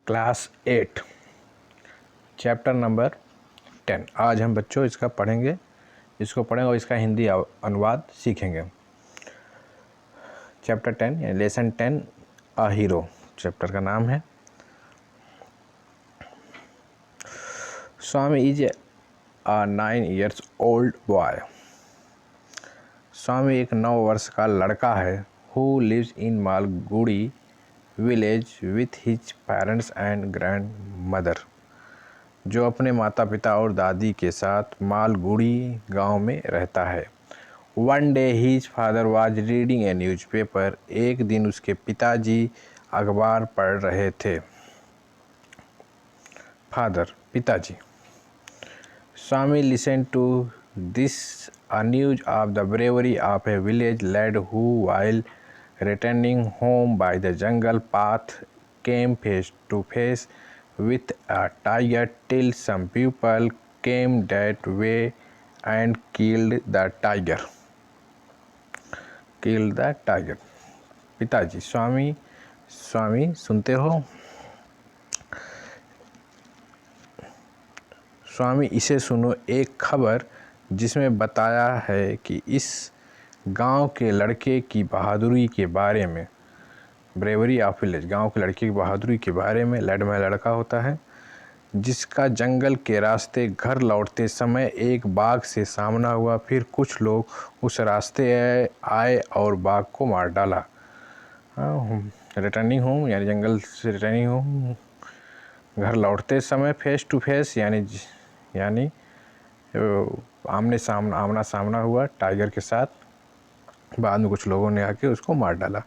Class 8 chapter number 10। आज हम बच्चों इसको पढ़ेंगे और इसका हिंदी अनुवाद सीखेंगे। चैप्टर 10 यानी लेसन 10 अ हीरो चैप्टर का नाम है। Swami is a 9 years old boy. Swami एक 9 वर्ष का लड़का है। Who lives in Malgudi village with his parents and grandmother, जो अपने माता पिता और दादी के साथ मालगुड़ी गांव में रहता है। One day his father was reading A newspaper. एक दिन उसके पिताजी अखबार पढ़ रहे थे। फादर पिताजी। Swami listen to this a news of the bravery of a village lad who, while returning home by the jungle path, came face to face with a tiger till some people came that way and killed the tiger. पिताजी। स्वामी सुनते हो? स्वामी इसे सुनो, एक खबर जिसमें बताया है कि इस गांव के लड़के की बहादुरी के बारे में। ब्रेवरी ऑफ विलेज, गांव के लड़के की बहादुरी के बारे में। लैड में लड़का होता है जिसका जंगल के रास्ते घर लौटते समय एक बाघ से सामना हुआ। फिर कुछ लोग उस रास्ते आए और बाघ को मार डाला। रिटर्निंग होम यानी जंगल से रिटर्निंग होम, घर लौटते समय फेस टू फेस यानी आमना सामना हुआ टाइगर के साथ। बाद में कुछ लोगों ने आके उसको मार डाला।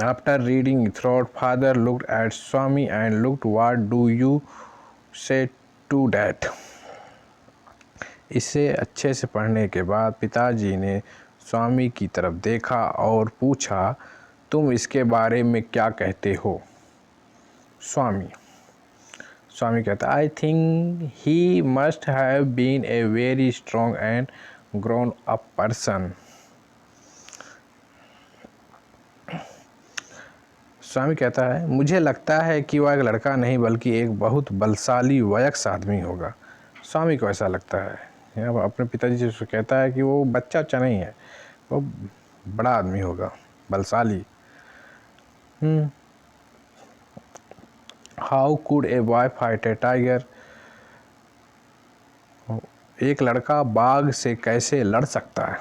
After reading throat father looked at Swami and looked what do you से टू डैट। इसे अच्छे से पढ़ने के बाद पिताजी ने स्वामी की तरफ देखा और पूछा, तुम इसके बारे में क्या कहते हो? स्वामी कहता, I think he must have been a very strong and grown up person. Swami कहता है, मुझे लगता है कि वह एक लड़का नहीं बल्कि एक बहुत बलशाली वयस्क आदमी होगा। स्वामी को ऐसा लगता है। अपने पिताजी से कहता है कि वो बच्चा नहीं है, वो बड़ा आदमी होगा, बलशाली। How could a boy fight A tiger? एक लड़का बाघ से कैसे लड़ सकता है?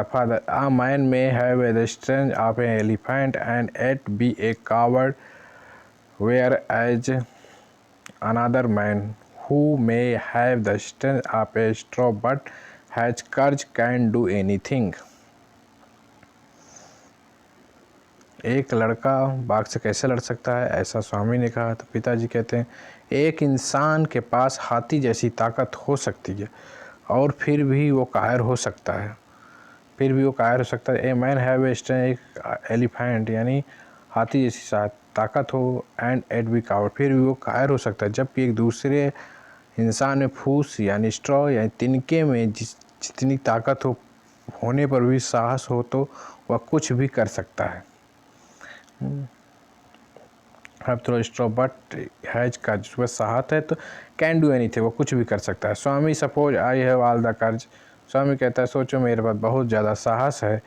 Father, a man may have the strength of an elephant and yet be a coward, whereas another man who may have the strength of a straw but has courage can do anything. एक लड़का बाघ से कैसे लड़ सकता है, ऐसा स्वामी ने कहा। तो पिताजी कहते हैं, एक इंसान के पास हाथी जैसी ताकत हो सकती है और फिर भी वो कायर हो सकता है। A man have a strength, एक एलिफेंट यानी हाथी जैसी ताकत हो, एंड एट बी कावर्ड, फिर भी वो कायर हो सकता है। जबकि एक दूसरे इंसान में फूस यानी स्ट्रॉ यानी तिनके में जितनी ताकत होने पर भी साहस हो तो वह कुछ भी कर सकता है। थ्रो स्ट्रॉ बट हैज का जो साहस है तो कैन डू एनीथिंग, वो कुछ भी कर सकता है। Swami suppose I have all the courage. Swami कहता है, सोचो मेरे पास बहुत ज़्यादा साहस है।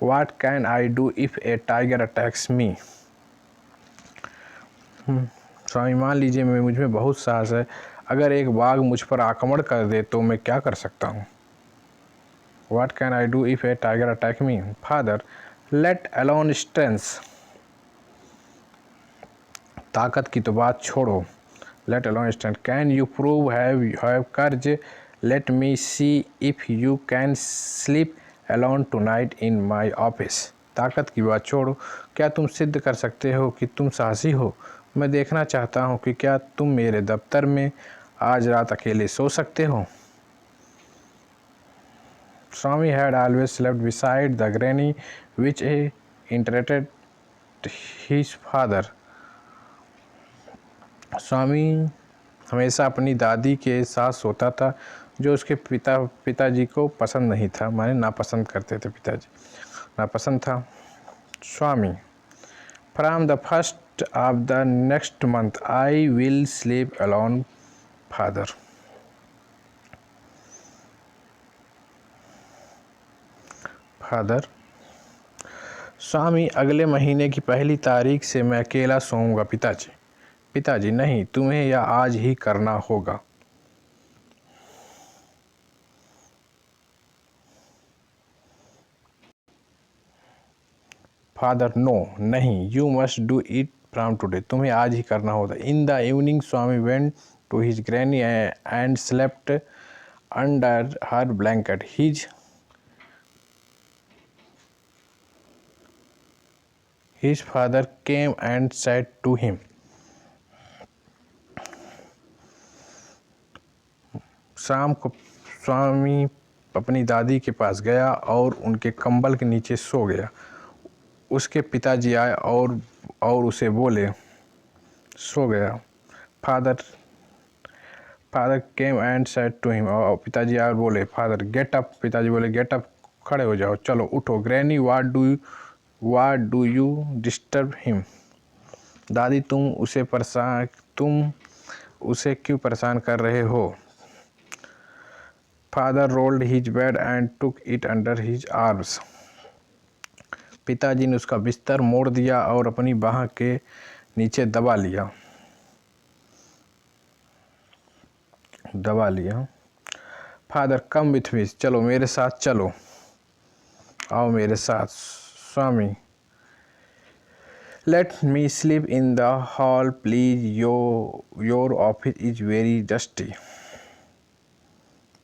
What can I do if a tiger attacks me? Swami, मान लीजिए मुझ में बहुत साहस है, अगर एक बाघ मुझ पर आक्रमण कर दे तो मैं क्या कर सकता हूँ? What can I do if a tiger attack me? Father, let alone strength. ताकत की तो बात छोड़ो, let alone strength. Can you prove have courage? Let me see if you can sleep alone tonight in my office. ताकत की बात छोड़ो, क्या तुम सिद्ध कर सकते हो कि तुम साहसी हो? मैं देखना चाहता हूँ कि क्या तुम मेरे दफ्तर में आज रात अकेले सो सकते हो? Swami had always slept beside the granny which interested his father. Swami हमेशा अपनी दादी के साथ सोता था, जो उसके पिताजी को पसंद नहीं था, माने नापसंद करते थे। पिताजी नापसंद था। Swami, from the first of the next month I will sleep alone, Father. Father, Swami, अगले महीने की पहली तारीख से मैं अकेला सोऊंगा। पिताजी, पिताजी नहीं, तुम्हें यह आज ही करना होगा। फादर, नो, नहीं, you must do it from today, तुम्हें आज ही करना होगा। In the evening Swami went to his granny and slept under her blanket. His father came and said to him, शाम को स्वामी अपनी दादी के पास गया और उनके कंबल के नीचे सो गया। उसके पिताजी आए और उसे बोले, सो गया। Father came and said to him, और पिताजी आए और बोले, फादर गेट अप, पिताजी बोले गेट अप, खड़े हो जाओ, चलो उठो। Granny what do you disturb him, दादी तुम उसे क्यों परेशान कर रहे हो। Father rolled his bed and took it under his arms, पिताजी ने उसका बिस्तर मोड़ दिया और अपनी बाह के नीचे दबा लिया। फादर कम विथ मी, चलो मेरे साथ चलो, आओ मेरे साथ। Swami, let me sleep in the hall please, your office is very dusty.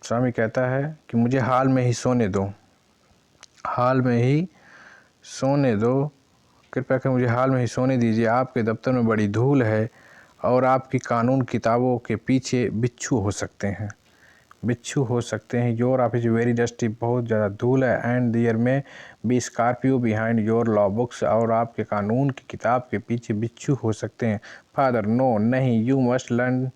Swami कहता है कि मुझे हाल में ही सोने दो, कृपया कर मुझे हाल में ही सोने दीजिए। आपके दफ्तर में बड़ी धूल है और आपकी कानून किताबों के पीछे बिच्छू हो सकते हैं। योर ऑफिस वेरी डस्टी, बहुत ज़्यादा धूल है। And there may be scorpio behind your law books, और आपके कानून की किताब के पीछे बिच्छू हो सकते हैं। फादर, नो, नहीं, you must learn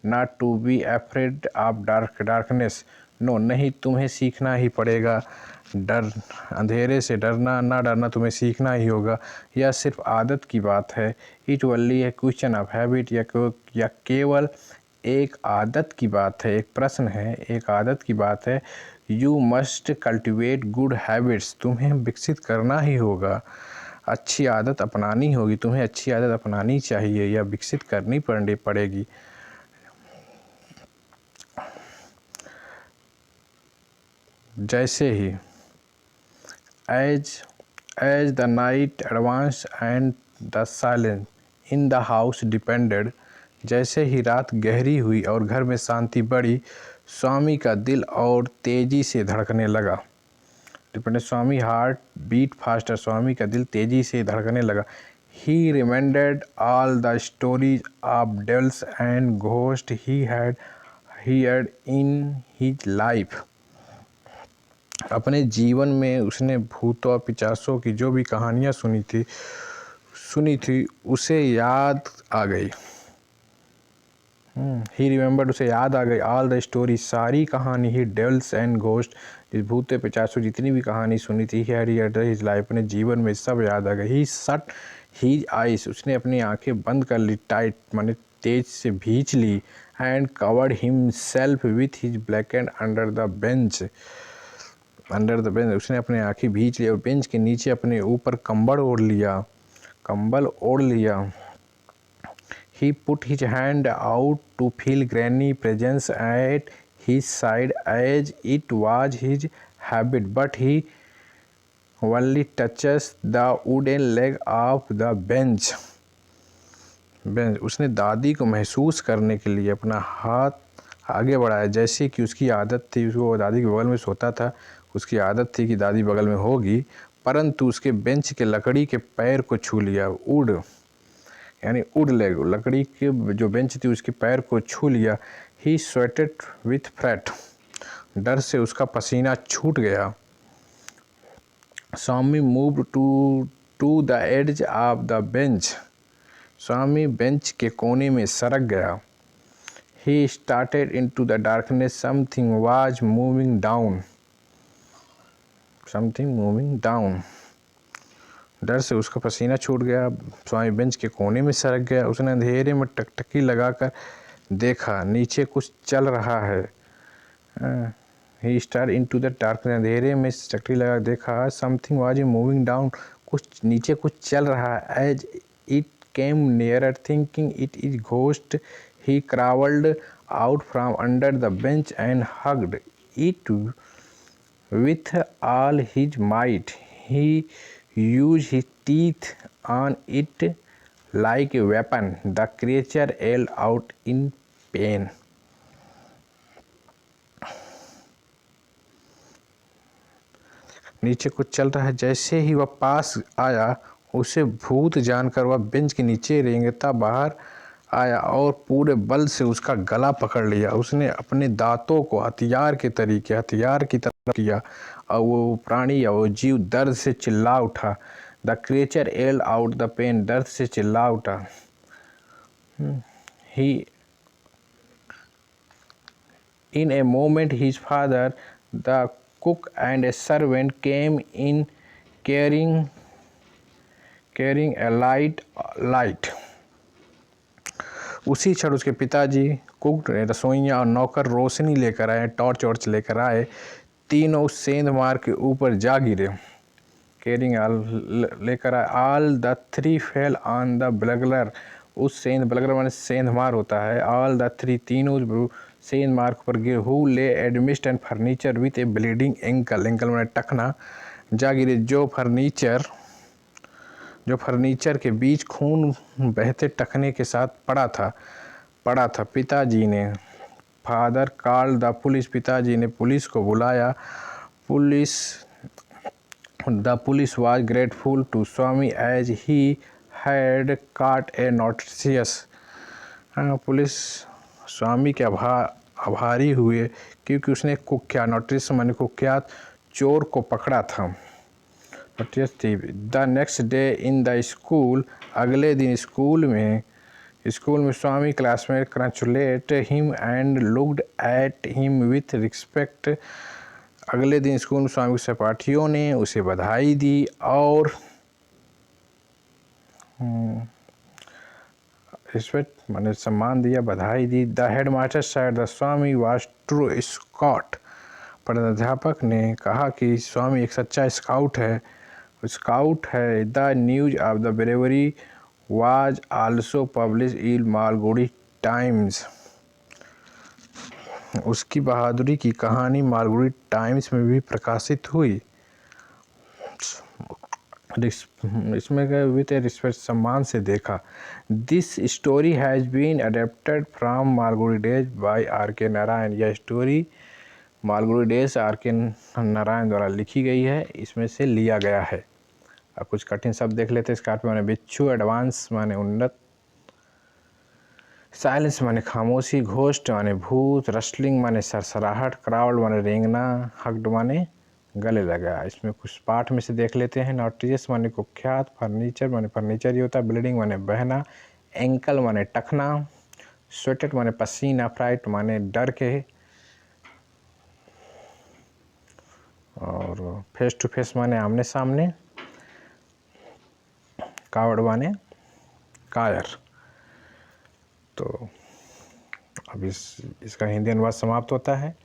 not to be afraid of darkness, no, नहीं, तुम्हें सीखना ही पड़ेगा अंधेरे से डरना तुम्हें सीखना ही होगा। यह सिर्फ आदत की बात है। It only A question of habit, या केवल एक आदत की बात है, एक प्रश्न है, एक आदत की बात है। You must cultivate good habits, तुम्हें विकसित करना ही होगा, अच्छी आदत अपनानी होगी, तुम्हें अच्छी आदत अपनानी चाहिए या विकसित करनी पड़ेगी। जैसे ही as the night advanced and the silence in the house deepened, जैसे ही रात गहरी हुई और घर में शांति बढ़ी, स्वामी का दिल और तेजी से धड़कने लगा। स्वामी हार्ट बीट फास्टर, स्वामी का दिल तेजी से धड़कने लगा। He remembered all the stories of devils and ghosts he had heard in his life. अपने जीवन में उसने भूतों और पिशाचों की जो भी कहानियाँ सुनी थी उसे याद आ गई। ही रिमेंबर्ड, उसे याद आ गई। ऑल द स्टोरी, सारी कहानी। ही डेविल्स एंड घोस्ट, जिस भूतों पिशाचों जितनी भी कहानी सुनी थी, he had heard his life, अपने जीवन में सब याद आ गई। ही शट हिज आइज, उसने अपनी आंखें बंद कर ली, टाइट माने तेज से भींच ली। And covered himself with his blanket under the bench, उसने अपने आंखें भींच ली और बेंच के नीचे अपने ऊपर कंबल ओढ़ लिया। He put his hand out to feel Granny's presence at his side as it was his habit, but he only touched the wooden leg of the bench. उसने दादी को महसूस करने के लिए अपना हाथ आगे बढ़ाया, जैसे कि उसकी आदत थी। उसको दादी के बगल में सोता था, उसकी आदत थी कि दादी बगल में होगी, परंतु उसके बेंच के लकड़ी के पैर को छू लिया। वुड लेग, लकड़ी के जो बेंच थी उसके पैर को छू लिया। ही स्वेटेड विथ फ्रेट, डर से उसका पसीना छूट गया। Swami moved to the edge of the bench, Swami bench के कोने में सरक गया। He started into the darkness, something was moving down. डर से उसका पसीना छूट गया। स्वामी बेंच के कोने में सरक गया। उसने अंधेरे में टकटकी लगाकर देखा, नीचे कुछ चल रहा है। ही स्टार इनटू द डार्कनेस, अंधेरे में टकटकी लगा देखा। समथिंग वाज मूविंग डाउन, कुछ नीचे कुछ चल रहा है। As it came nearer thinking it is ghost, he crawled out from under the bench and hugged it with all his might. He used his teeth on it like a weapon. The creature yelled out in pain. नीचे कुछ चल रहा है। जैसे ही वह पास आया, उसे भूत जानकर वह बेंच के नीचे रेंगता बाहर आया और पूरे बल से उसका गला पकड़ लिया। उसने अपने दांतों को हथियार की तरह किया और वो प्राणी या वो जीव दर्द से चिल्ला उठा। The creature yelled out the pain, दर्द से चिल्ला उठा। He in a moment his father, the cook and a servant came in carrying a light. उसी क्षण उसके पिताजी, कुक, रसोइया और नौकर रोशनी लेकर आए, टॉर्च लेकर आए। तीनों उस सेंध मार के ऊपर जा गिरे। कैरिंग लेकर आए। All the three fell on the burglar, उस सेंध, बर्गलर माने सेंध मार होता है। ऑल द थ्री, तीनों सेंध मार्क पर गिरे। Who lay amidst and furniture with a bleeding ankle, ankle माने टखना, जा गिरे। जो फर्नीचर के बीच खून बहते टखने के साथ पड़ा था। पिताजी ने, फादर कॉल्ड द पुलिस, पिताजी ने पुलिस को बुलाया। The police was grateful to Swami as he had caught a notorious, police Swami के आभारी हुए क्योंकि उसने कुख्यात, नोटिस माने कुख्यात चोर को पकड़ा था। The next day in the school, अगले दिन स्कूल में Swami classmate congratulate him and looked at him with respect. अगले दिन स्कूल में स्वामी के सहपाठियों ने उसे बधाई दी और रिस्पेक्ट माने सम्मान दिया, बधाई दी। The headmaster said the Swami was true scout, प्रधानाध्यापक ने कहा कि स्वामी एक सच्चा स्काउट है। The news of the bravery was also publish in Malgudi Times, उसकी बहादुरी की कहानी मालगुडी टाइम्स में भी प्रकाशित हुई। इसमें विथ ए रिस्पेक्ट, सम्मान से देखा। This story has been adapted from Malgudi Days by R K. Narayan, यह स्टोरी मालगुडी डेज आर.के. नारायण द्वारा लिखी गई है, इसमें से लिया गया है। अब कुछ कठिन शब्द देख लेते हैं। स्कॉर्पियो माने बिच्छू, एडवांस माने उन्नत, साइलेंस माने खामोशी, घोस्ट माने भूत, रस्टलिंग माने सरसराहट, क्राउड माने रेंगना, हग्ड माने गले लगा। इसमें कुछ पाठ में से देख लेते हैं। नोटिस माने कुख्यात, फर्नीचर माने फर्नीचर ही होता है, ब्लीडिंग माने बहना, एंकल माने टखना, स्वेटेड माने पसीना, फ्राइट माने डर के, और फेस टू फेस माने आमने सामने, कावड़ माने कायर। तो अब इसका हिंदी अनुवाद समाप्त होता है।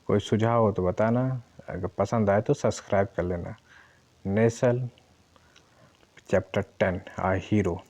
कोई सुझाव हो तो बताना, अगर पसंद आए तो सब्सक्राइब कर लेना। नेसल चैप्टर 10 आ हीरो।